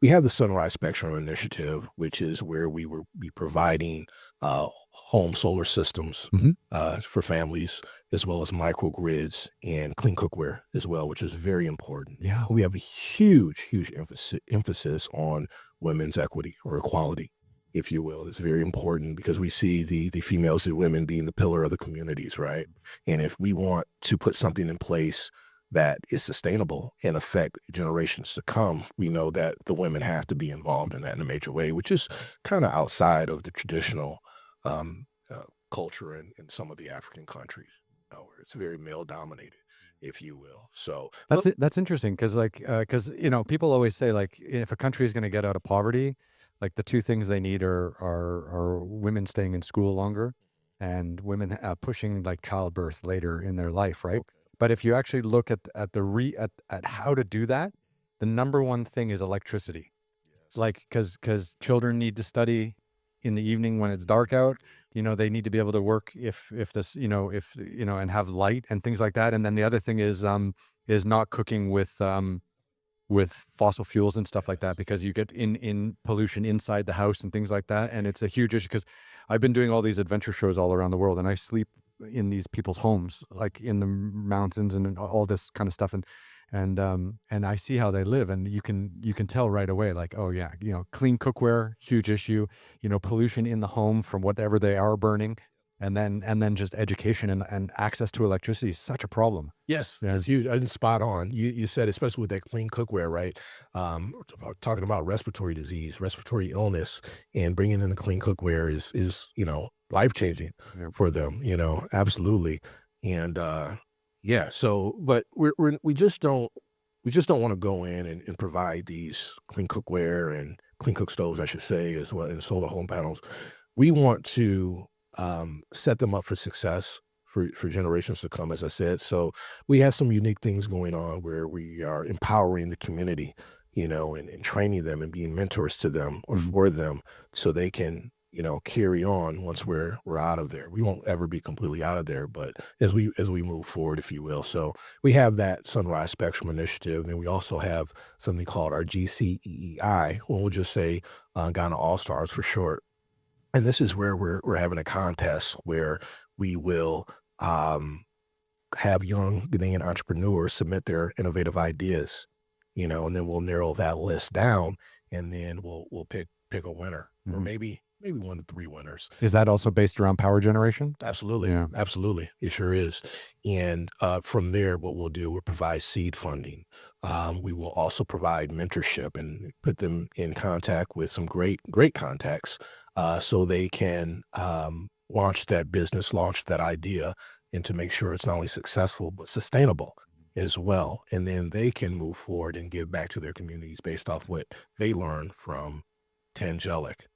We have the Sunrise Spectrum Initiative, which is where we will be providing home solar systems Hmm. for families, as well as microgrids and clean cookware as well, which is very important. Yeah. We have a huge emphasis on women's equity or equality, if you will. It's very important because we see the females and women being the pillar of the communities, right? And if we want to put something in place that is sustainable and affect generations to come, we know that the women have to be involved in that in a major way, which is kind of outside of the traditional um, culture in some of the African countries, where it's very male dominated, if you will. So, That's it. That's interesting because, because people always say like, if a country is going to get out of poverty, like the two things they need are women staying in school longer, and women pushing like childbirth later in their life, right? okay, But if you actually look at how to do that, the number one thing is electricity. yes, Like, because children need to study in the evening when it's dark out. They need to be able to work if this, if and have light and things like that. And then the other thing is not cooking with fossil fuels and stuff like that, yes, because you get in pollution inside the house and things like that. And it's a huge issue because I've been doing all these adventure shows all around the world, and I sleep in these people's homes, like in the mountains and all this kind of stuff. And I see how they live, and you can tell right away, like, oh yeah, clean cookware, huge issue, pollution in the home from whatever they are burning, and then just education and access to electricity is such a problem. yes, Yeah. it's huge. I didn't spot on. You said, especially with that clean cookware, right? Talking about respiratory disease, respiratory illness, and bringing in the clean cookware is life changing Yeah. for them. Absolutely. And yeah, so but we just don't want to go in and provide these clean cookware and clean cook stoves, I should say, as well, and solar home panels. We want to set them up for success for generations to come, as I said. So we have some unique things going on where we are empowering the community, and training them and being mentors to them or Mm. for them so they can, carry on once we're out of there. We won't ever be completely out of there, but as we move forward, if you will. So we have that Sunrise Spectrum Initiative, and we also have something called our GCEEI, or we'll just say Ghana Allstars for short. And this is where we're having a contest where we will um, have young Ghanaian entrepreneurs submit their innovative ideas, and then we'll narrow that list down, and then we'll pick a winner, or Mhm. maybe 1 to 3 winners. Is that also based around power generation? Absolutely, Yeah. absolutely, it sure is. And from there, what we'll do, we'll provide seed funding. We will also provide mentorship and put them in contact with some great contacts, so they can launch that business, launch that idea, and to make sure it's not only successful but sustainable as well. And then they can move forward and give back to their communities based off what they learn from Tangelic.